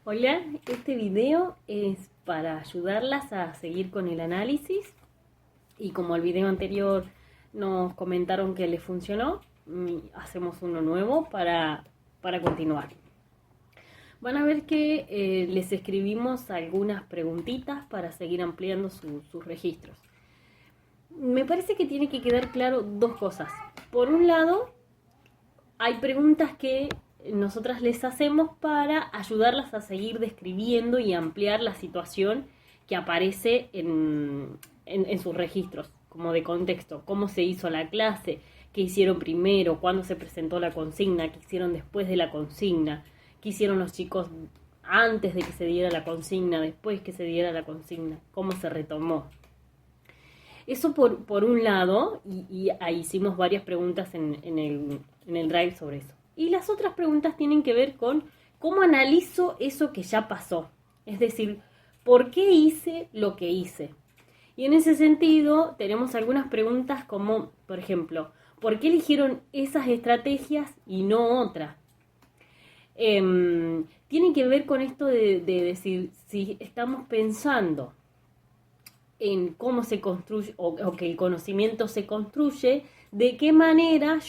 Hola, este video es para ayudarlas a seguir con el análisis y como el video anterior nos comentaron que les funcionó, hacemos uno nuevo para continuar. Van a ver que les escribimos algunas preguntitas para seguir ampliando sus registros. Me parece que tiene que quedar claro dos cosas. Por un lado, hay preguntas que nosotras les hacemos para ayudarlas a seguir describiendo y ampliar la situación que aparece en sus registros, como de contexto, cómo se hizo la clase, qué hicieron primero, cuándo se presentó la consigna, qué hicieron después de la consigna, qué hicieron los chicos antes de que se diera la consigna, después que se diera la consigna, cómo se retomó. Eso por un lado, y ahí hicimos varias preguntas en el Drive sobre eso. Y las otras preguntas tienen que ver con cómo analizo eso que ya pasó. Es decir, ¿por qué hice lo que hice? Y en ese sentido tenemos algunas preguntas como, por ejemplo, ¿por qué eligieron esas estrategias y no otras? Tiene que ver con esto de decir, si estamos pensando en cómo se construye o que el conocimiento se construye, de qué manera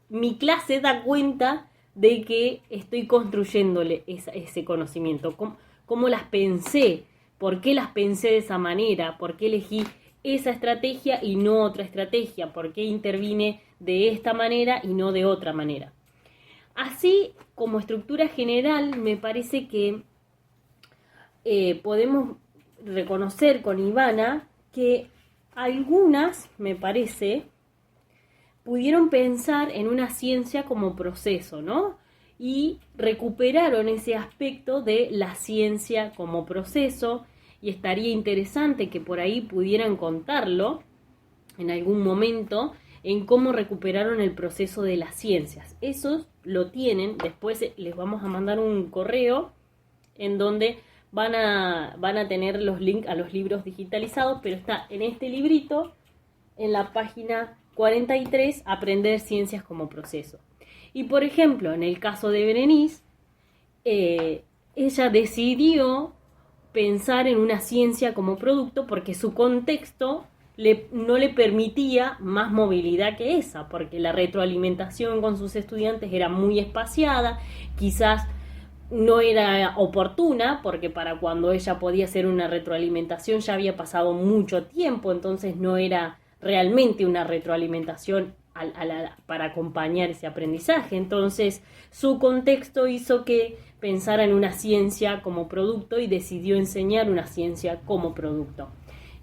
mi clase da cuenta de que estoy construyéndole ese conocimiento, cómo las pensé, por qué las pensé de esa manera, por qué elegí esa estrategia y no otra estrategia, por qué intervine de esta manera y no de otra manera. Así, como estructura general, me parece que podemos reconocer con Ivana que algunas, me parece, pudieron pensar en una ciencia como proceso, ¿no? Y recuperaron ese aspecto de la ciencia como proceso, y estaría interesante que por ahí pudieran contarlo en algún momento en cómo recuperaron el proceso de las ciencias. Esos lo tienen, después les vamos a mandar un correo en donde van a tener los links a los libros digitalizados, pero está en este librito, en la página 43, Aprender Ciencias como Proceso. Y por ejemplo, en el caso de Berenice, ella decidió pensar en una ciencia como producto porque su contexto no le permitía más movilidad que esa, porque la retroalimentación con sus estudiantes era muy espaciada, quizás no era oportuna, porque para cuando ella podía hacer una retroalimentación ya había pasado mucho tiempo, entonces no era realmente una retroalimentación para acompañar ese aprendizaje. Entonces su contexto hizo que pensara en una ciencia como producto y decidió enseñar una ciencia como producto.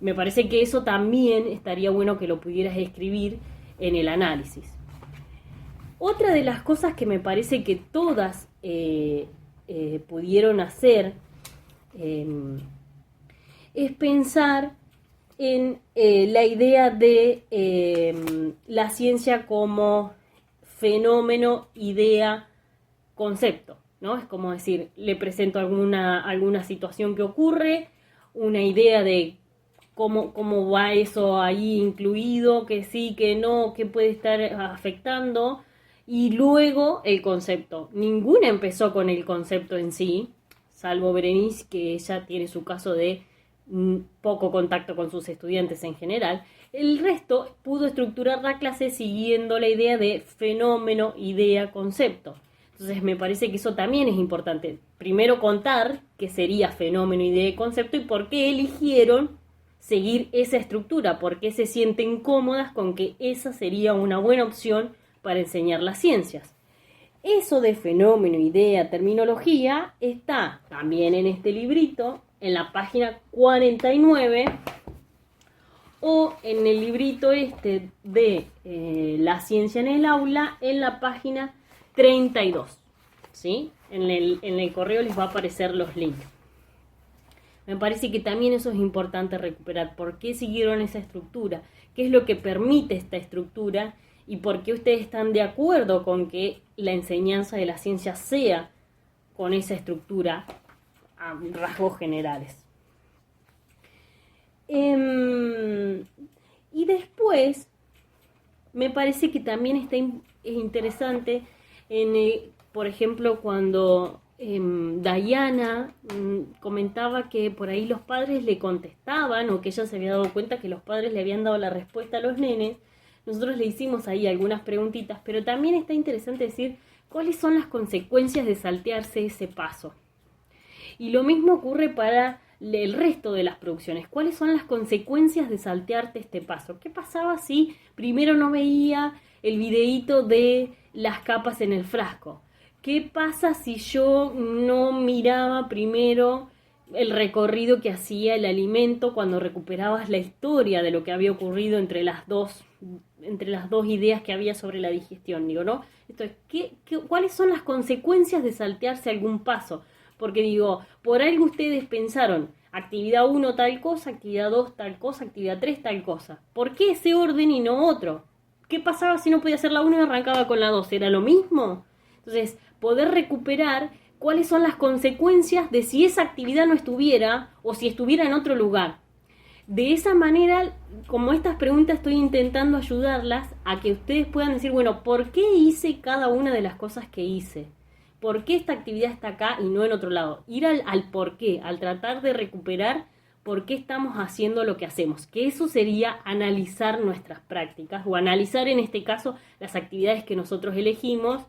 Me parece que eso también estaría bueno que lo pudieras escribir en el análisis. Otra de las cosas que me parece que todas pudieron hacer es pensar en la idea de la ciencia como fenómeno, idea, concepto, ¿no? Es como decir, le presento alguna situación que ocurre, una idea de cómo va eso ahí incluido, que sí, que no, que puede estar afectando, y luego el concepto. Ninguna empezó con el concepto en sí, salvo Berenice, que ella tiene su caso de poco contacto con sus estudiantes en general. El resto pudo estructurar la clase siguiendo la idea de fenómeno, idea, concepto. Entonces me parece que eso también es importante. Primero contar qué sería fenómeno, idea y concepto y por qué eligieron seguir esa estructura, por qué se sienten cómodas con que esa sería una buena opción para enseñar las ciencias. Eso de fenómeno, idea, terminología está también en este librito, en la página 49, o en el librito este de la ciencia en el aula, en la página 32. ¿Sí? En el correo les va a aparecer los links. Me parece que también eso es importante recuperar. ¿Por qué siguieron esa estructura? ¿Qué es lo que permite esta estructura? ¿Y por qué ustedes están de acuerdo con que la enseñanza de la ciencia sea con esa estructura a rasgos generales? Y después, me parece que también es interesante, por ejemplo, cuando Diana comentaba que por ahí los padres le contestaban, o que ella se había dado cuenta que los padres le habían dado la respuesta a los nenes. Nosotros le hicimos ahí algunas preguntitas, pero también está interesante decir cuáles son las consecuencias de saltearse ese paso. Y lo mismo ocurre para el resto de las producciones. ¿Cuáles son las consecuencias de saltearte este paso? ¿Qué pasaba si primero no veía el videíto de las capas en el frasco? ¿Qué pasa si yo no miraba primero el recorrido que hacía el alimento cuando recuperabas la historia de lo que había ocurrido entre las dos ideas que había sobre la digestión? Digo, ¿no? Entonces, ¿cuáles son las consecuencias de saltearse algún paso? Porque digo, por algo ustedes pensaron, actividad 1 tal cosa, actividad 2 tal cosa, actividad 3 tal cosa. ¿Por qué ese orden y no otro? ¿Qué pasaba si no podía hacer la 1 y arrancaba con la 2? ¿Era lo mismo? Entonces, poder recuperar cuáles son las consecuencias de si esa actividad no estuviera o si estuviera en otro lugar. De esa manera, como estas preguntas, estoy intentando ayudarlas a que ustedes puedan decir, bueno, ¿por qué hice cada una de las cosas que hice? ¿Por qué esta actividad está acá y no en otro lado? Ir al por qué, al tratar de recuperar por qué estamos haciendo lo que hacemos. Que eso sería analizar nuestras prácticas, o analizar en este caso las actividades que nosotros elegimos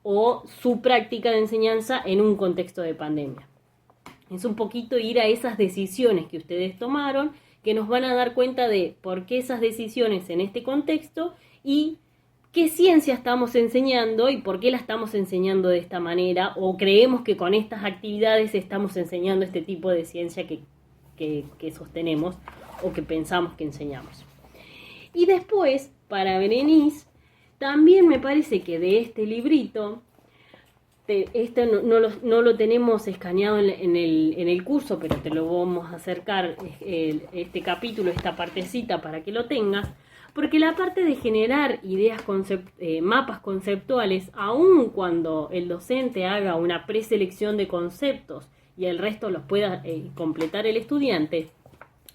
o su práctica de enseñanza en un contexto de pandemia. Es un poquito ir a esas decisiones que ustedes tomaron, que nos van a dar cuenta de por qué esas decisiones en este contexto y qué ciencia estamos enseñando y por qué la estamos enseñando de esta manera, o creemos que con estas actividades estamos enseñando este tipo de ciencia que sostenemos o que pensamos que enseñamos. Y después, para Berenice, también me parece que de este librito, este no lo tenemos escaneado en el curso, pero te lo vamos a acercar este capítulo, esta partecita para que lo tengas, porque la parte de generar ideas, mapas conceptuales, aun cuando el docente haga una preselección de conceptos y el resto los pueda completar el estudiante,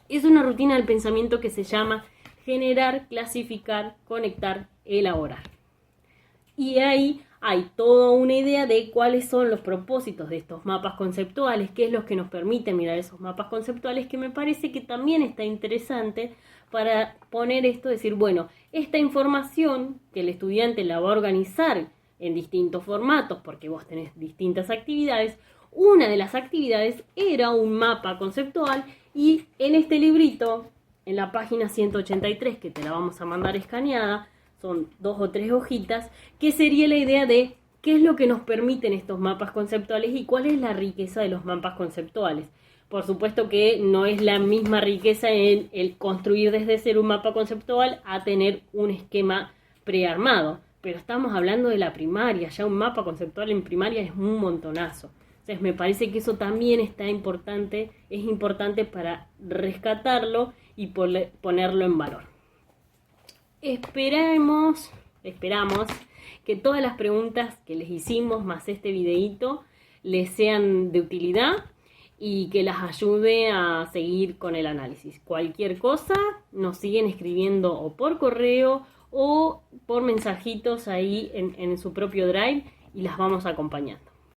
es una rutina del pensamiento que se llama generar, clasificar, conectar, elaborar. Y ahí hay toda una idea de cuáles son los propósitos de estos mapas conceptuales, qué es lo que nos permite mirar esos mapas conceptuales, que me parece que también está interesante para poner esto, decir, bueno, esta información que el estudiante la va a organizar en distintos formatos, porque vos tenés distintas actividades, una de las actividades era un mapa conceptual, y en este librito, en la página 183, que te la vamos a mandar escaneada, son 2 o 3 hojitas, que sería la idea de qué es lo que nos permiten estos mapas conceptuales y cuál es la riqueza de los mapas conceptuales. Por supuesto que no es la misma riqueza en el construir desde cero un mapa conceptual a tener un esquema prearmado, pero estamos hablando de la primaria, ya un mapa conceptual en primaria es un montonazo. Entonces me parece que eso también es importante para rescatarlo y ponerlo en valor. Esperamos que todas las preguntas que les hicimos más este videíto les sean de utilidad y que las ayude a seguir con el análisis. Cualquier cosa nos siguen escribiendo o por correo o por mensajitos ahí en su propio Drive y las vamos acompañando.